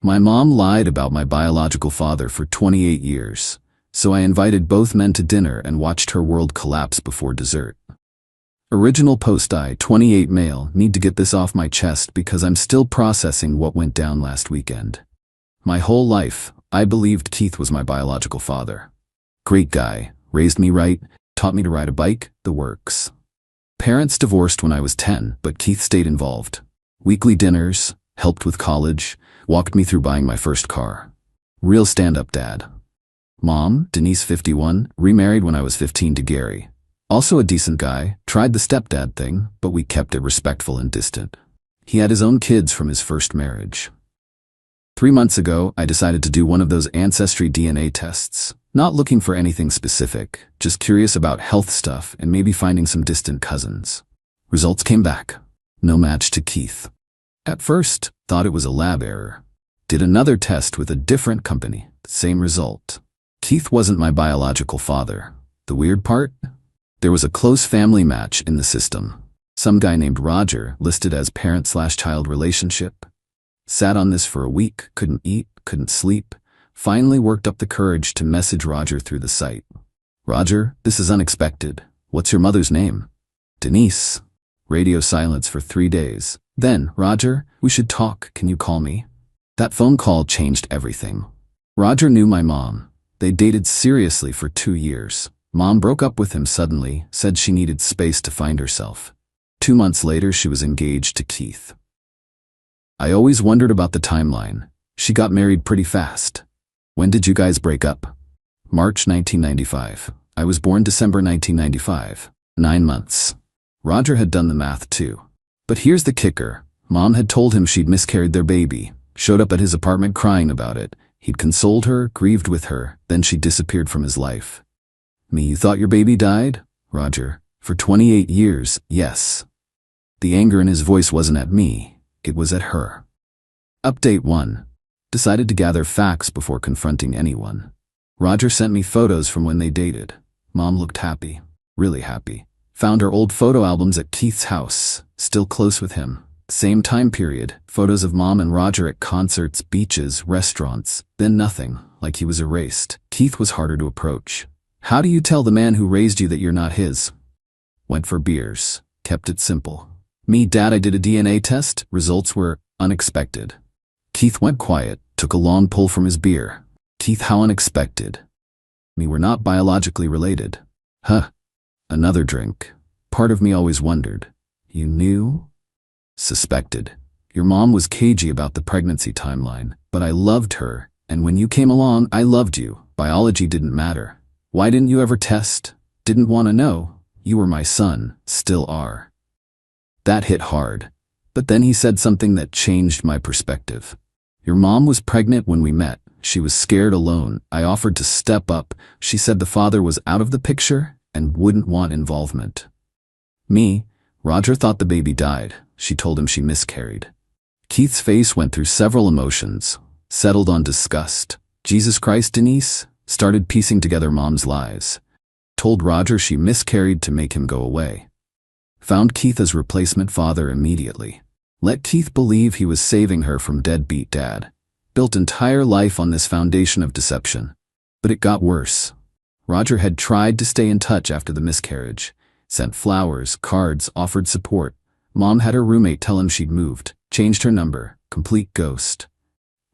My mom lied about my biological father for 28 years, so I invited both men to dinner and watched her world collapse before dessert. Original post: I, 28 male, need to get this off my chest because I'm still processing what went down last weekend. My whole life, I believed Keith was my biological father. Great guy, raised me right, taught me to ride a bike, the works. Parents divorced when I was 10, but Keith stayed involved. Weekly dinners, helped with college, walked me through buying my first car. Real stand-up dad. Mom, Denise, 51, remarried when I was 15 to Gary. Also a decent guy, tried the stepdad thing, but we kept it respectful and distant. He had his own kids from his first marriage. 3 months ago, I decided to do one of those ancestry DNA tests. Not looking for anything specific, just curious about health stuff and maybe finding some distant cousins. Results came back. No match to Keith. At first, thought it was a lab error. Did another test with a different company. Same result. Keith wasn't my biological father. The weird part? There was a close family match in the system. Some guy named Roger, listed as parent/child relationship. Sat on this for a week, couldn't eat, couldn't sleep. Finally worked up the courage to message Roger through the site. Roger, this is unexpected. What's your mother's name? Denise. Radio silence for 3 days. Then, Roger, we should talk, can you call me? That phone call changed everything. Roger knew my mom. They dated seriously for 2 years. Mom broke up with him suddenly, said she needed space to find herself. 2 months later, she was engaged to Keith. I always wondered about the timeline. She got married pretty fast. When did you guys break up? March 1995. I was born December 1995. 9 months. Roger had done the math too. But here's the kicker. Mom had told him she'd miscarried their baby, showed up at his apartment crying about it. He'd consoled her, grieved with her, then she disappeared from his life. Me, you thought your baby died? Roger, for 28 years, yes. The anger in his voice wasn't at me, it was at her. Update 1. Decided to gather facts before confronting anyone. Roger sent me photos from when they dated. Mom looked happy, really happy. Found her old photo albums at Keith's house, still close with him. Same time period, photos of Mom and Roger at concerts, beaches, restaurants, then nothing, like he was erased. Keith was harder to approach. How do you tell the man who raised you that you're not his? Went for beers, kept it simple. Me, Dad, I did a DNA test, results were unexpected. Keith went quiet, took a long pull from his beer. Keith, how unexpected. Me, we're not biologically related. Huh. Another drink. Part of me always wondered. You knew? Suspected. Your mom was cagey about the pregnancy timeline, but I loved her, and when you came along, I loved you. Biology didn't matter. Why didn't you ever test? Didn't want to know. You were my son, still are. That hit hard. But then he said something that changed my perspective. Your mom was pregnant when we met. She was scared alone. I offered to step up. She said the father was out of the picture and wouldn't want involvement. Me, Roger thought the baby died. She told him she miscarried. Keith's face went through several emotions. Settled on disgust. Jesus Christ, Denise? Started piecing together Mom's lies. Told Roger she miscarried to make him go away. Found Keith as replacement father immediately. Let Keith believe he was saving her from deadbeat dad. Built entire life on this foundation of deception. But it got worse. Roger had tried to stay in touch after the miscarriage. Sent flowers, cards, offered support. Mom had her roommate tell him she'd moved. Changed her number. Complete ghost.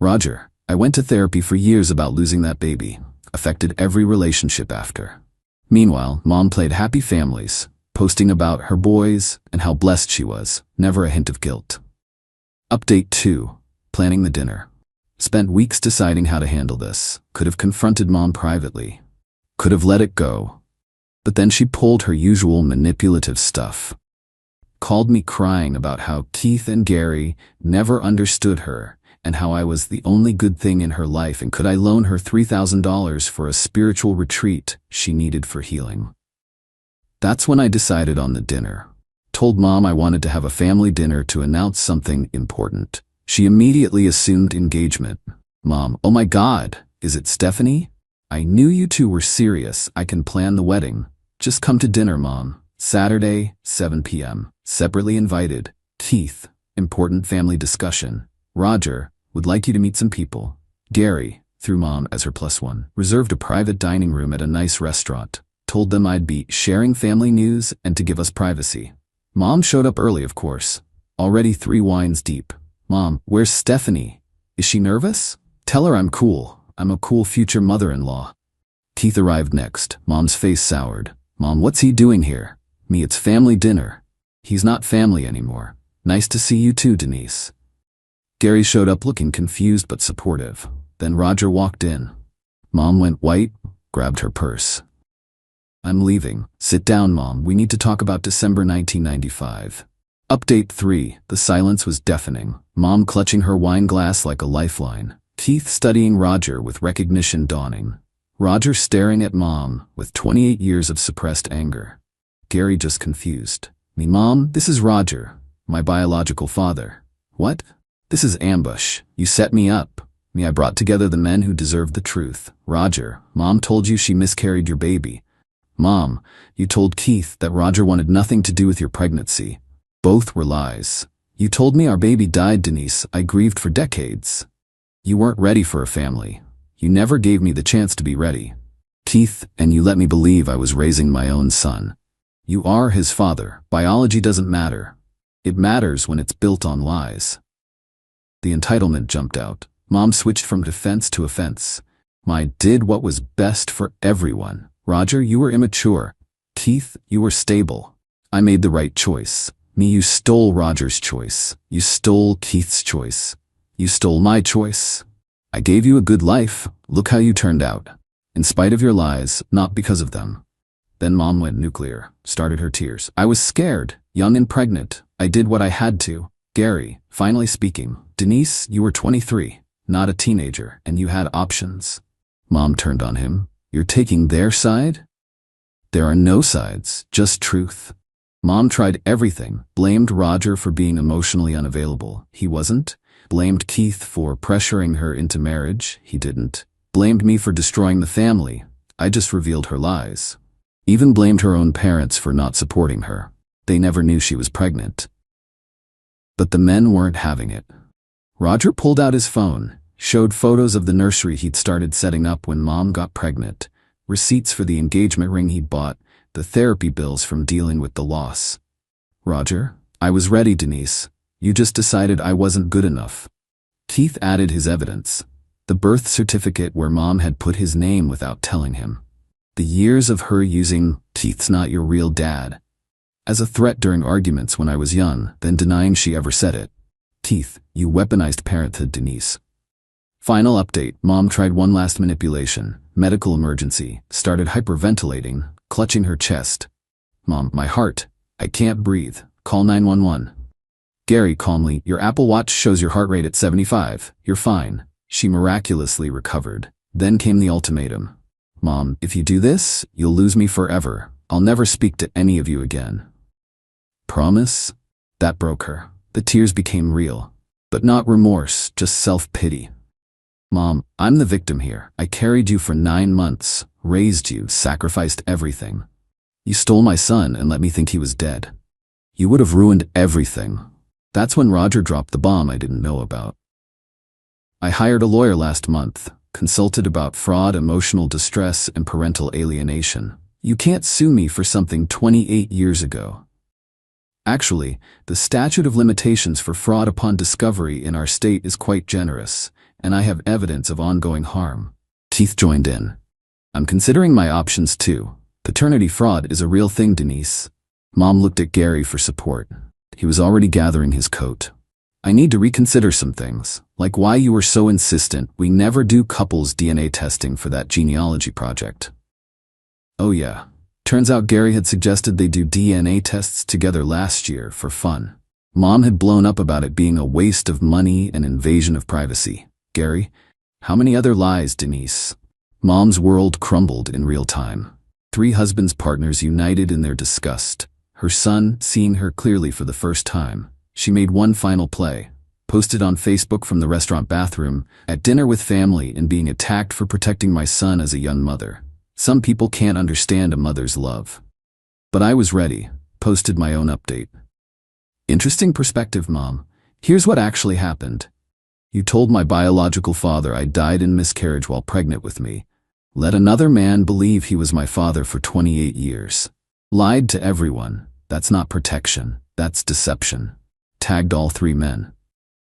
Roger, I went to therapy for years about losing that baby. Affected every relationship after. Meanwhile, Mom played happy families, posting about her boys and how blessed she was. Never a hint of guilt. Update 2. Planning the dinner. Spent weeks deciding how to handle this. Could have confronted Mom privately. Could have let it go. But then she pulled her usual manipulative stuff. Called me crying about how Keith and Gary never understood her and how I was the only good thing in her life and could I loan her $3,000 for a spiritual retreat she needed for healing. That's when I decided on the dinner. Told Mom I wanted to have a family dinner to announce something important. She immediately assumed engagement. Mom, oh my God, is it Stephanie? I knew you two were serious. I can plan the wedding. Just come to dinner, Mom. Saturday, 7 p.m. Separately invited. Keith, important family discussion. Roger, Would like you to meet some people. Gary, through Mom as her +1, reserved a private dining room at a nice restaurant. Told them I'd be sharing family news and to give us privacy. Mom showed up early, of course. Already 3 wines deep. Mom, where's Stephanie? Is she nervous? Tell her I'm cool. I'm a cool future mother-in-law. Keith arrived next. Mom's face soured. Mom, what's he doing here? Me, it's family dinner. He's not family anymore. Nice to see you too, Denise. Gary showed up looking confused but supportive. Then Roger walked in. Mom went white, grabbed her purse. I'm leaving. Sit down, Mom. We need to talk about December 1995. Update 3. The silence was deafening. Mom clutching her wine glass like a lifeline. Keith studying Roger with recognition dawning. Roger staring at Mom with 28 years of suppressed anger. Gary just confused. Me, Mom, this is Roger, my biological father. What? This is ambush. You set me up. Me, I brought together the men who deserved the truth. Roger, Mom told you she miscarried your baby. Mom, you told Keith that Roger wanted nothing to do with your pregnancy. Both were lies. You told me our baby died, Denise. I grieved for decades. You weren't ready for a family. You never gave me the chance to be ready. Keith, and you let me believe I was raising my own son. You are his father. Biology doesn't matter. It matters when it's built on lies. The entitlement jumped out. Mom switched from defense to offense. I did what was best for everyone. Roger, you were immature. Keith, you were stable. I made the right choice. Me, you stole Roger's choice. You stole Keith's choice. You stole my choice. I gave you a good life. Look how you turned out. In spite of your lies, not because of them. Then Mom went nuclear, started her tears. I was scared, young and pregnant. I did what I had to. Gary, finally speaking. Denise, you were 23, not a teenager, and you had options. Mom turned on him. You're taking their side? There are no sides, just truth. Mom tried everything, blamed Roger for being emotionally unavailable. He wasn't. Blamed Keith for pressuring her into marriage. He didn't. Blamed me for destroying the family. I just revealed her lies. Even blamed her own parents for not supporting her. They never knew she was pregnant. But the men weren't having it. Roger pulled out his phone, showed photos of the nursery he'd started setting up when Mom got pregnant, receipts for the engagement ring he'd bought, the therapy bills from dealing with the loss. Roger, I was ready, Denise. You just decided I wasn't good enough. Keith added his evidence. The birth certificate where Mom had put his name without telling him. The years of her using "Keith's not your real dad" as a threat during arguments when I was young, then denying she ever said it. Keith, you weaponized parenthood, Denise. Final update. Mom tried one last manipulation. Medical emergency. Started hyperventilating, clutching her chest. Mom, my heart. I can't breathe. Call 911. Gary calmly, your Apple Watch shows your heart rate at 75. You're fine. She miraculously recovered. Then came the ultimatum. Mom, if you do this, you'll lose me forever. I'll never speak to any of you again. Promise? That broke her. The tears became real. But not remorse, just self-pity. Mom, I'm the victim here. I carried you for 9 months, raised you, sacrificed everything. You stole my son and let me think he was dead. You would have ruined everything. That's when Roger dropped the bomb I didn't know about. I hired a lawyer last month, consulted about fraud, emotional distress, and parental alienation. You can't sue me for something 28 years ago. Actually, the statute of limitations for fraud upon discovery in our state is quite generous, and I have evidence of ongoing harm. Keith joined in. I'm considering my options too. Paternity fraud is a real thing, Denise. Mom looked at Gary for support. He was already gathering his coat. I need to reconsider some things, like why you were so insistent we never do couples DNA testing for that genealogy project. Oh yeah, turns out Gary had suggested they do DNA tests together last year for fun. Mom had blown up about it being a waste of money and invasion of privacy. Gary, how many other lies, Denise? Mom's world crumbled in real time. 3 husbands partners united in their disgust. Her son, seeing her clearly for the first time. She made one final play, posted on Facebook from the restaurant bathroom, at dinner with family and being attacked for protecting my son as a young mother. Some people can't understand a mother's love. But I was ready, posted my own update. Interesting perspective, Mom. Here's what actually happened. You told my biological father I died in miscarriage while pregnant with me. Let another man believe he was my father for 28 years. Lied to everyone. That's not protection. That's deception. Tagged all 3 men.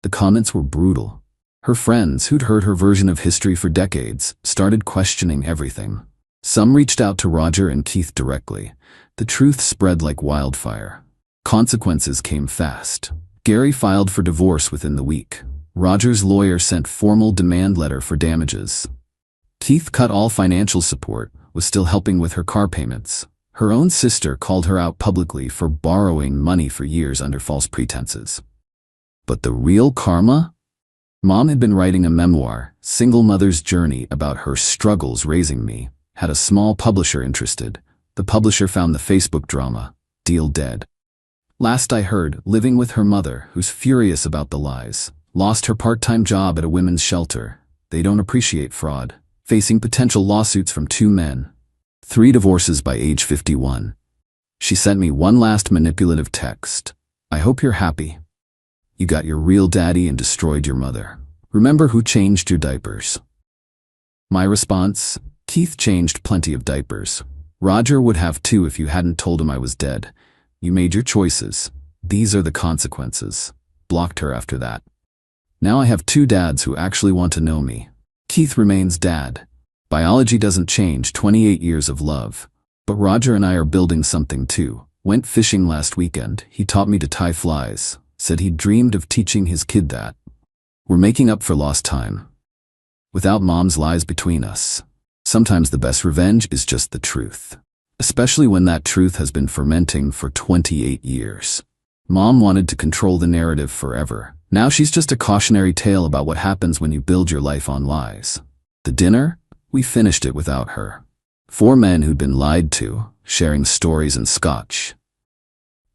The comments were brutal. Her friends, who'd heard her version of history for decades, started questioning everything. Some reached out to Roger and Keith directly. The truth spread like wildfire. Consequences came fast. Gary filed for divorce within the week. Roger's lawyer sent formal demand letter for damages. Keith cut all financial support, was still helping with her car payments. Her own sister called her out publicly for borrowing money for years under false pretenses. But the real karma? Mom had been writing a memoir, Single Mother's Journey, about her struggles raising me. Had a small publisher interested. The publisher found the Facebook drama. Deal dead. Last I heard, living with her mother, who's furious about the lies. Lost her part-time job at a women's shelter. They don't appreciate fraud. Facing potential lawsuits from 2 men. 3 divorces by age 51. She sent me one last manipulative text. I hope you're happy. You got your real daddy and destroyed your mother. Remember who changed your diapers? My response: Keith changed plenty of diapers. Roger would have too if you hadn't told him I was dead. You made your choices. These are the consequences. Blocked her after that. Now I have 2 dads who actually want to know me. Keith remains dad. Biology doesn't change 28 years of love. But Roger and I are building something too. Went fishing last weekend. He taught me to tie flies. Said he dreamed of teaching his kid that. We're making up for lost time. Without Mom's lies between us. Sometimes the best revenge is just the truth. Especially when that truth has been fermenting for 28 years. Mom wanted to control the narrative forever. Now she's just a cautionary tale about what happens when you build your life on lies. The dinner? We finished it without her. 4 men who'd been lied to, sharing stories and scotch.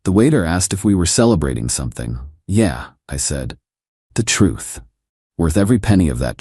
The waiter asked if we were celebrating something. Yeah, I said. The truth. Worth every penny of that